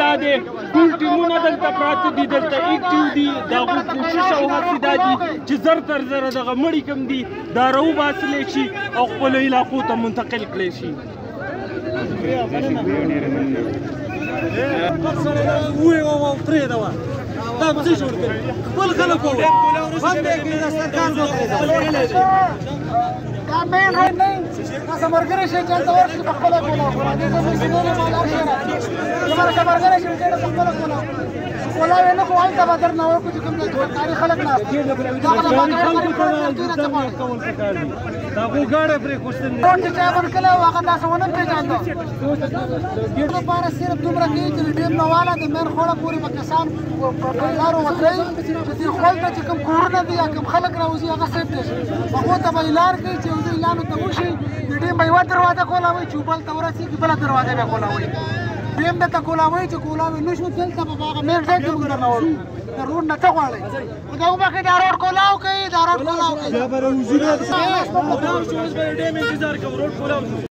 لا دی ټول ټیمونه دلته پراته دي دلته ایکټیو دي د هغوی کوشش او هڅې دا دي چې زر تر زره دغه مړي کوم دي دا راوباسلی شي او خپلو علاقو ته منتقل کړی شي دا څه جوړ کړي خپل خلک وو باندې کې د سرکار دا مین روډ نه تاسو مرګره شي چې دا ورته په خپل کوله دې ته موږ نه مالار شي دا مرګره شي چې په خپل کوله ولا نه کوی دا بدر نه ورکو چې کوم کاری خلک نه دا وګړه پرې کوشتن نه چې چا باندې کله واخا تاسو ونه پیژاندو دې لپاره صرف دومره کې چې ډېر نواله د مېر خوړه پوری پاکستان په لارو وکړي چې دې خپل ته کوم کورونه دي کوم خلک راوځي هغه سیټ شي هغه ته به لار کې چې دې اعلان ته وشي دې به یو دروازه کولاوي چوبل ته ورسي کې بل دروازه به کولاوي دیم د ته کولاوي چې کولاوي نشو دلته به هغه مېر ځای کې موږ درناوړو روډ نه ته غواړي دا وبکه دا روډ کولاو کوي دا روډ کولاو کوي دا به روزي نه دا انتظار کوم روډ کولاو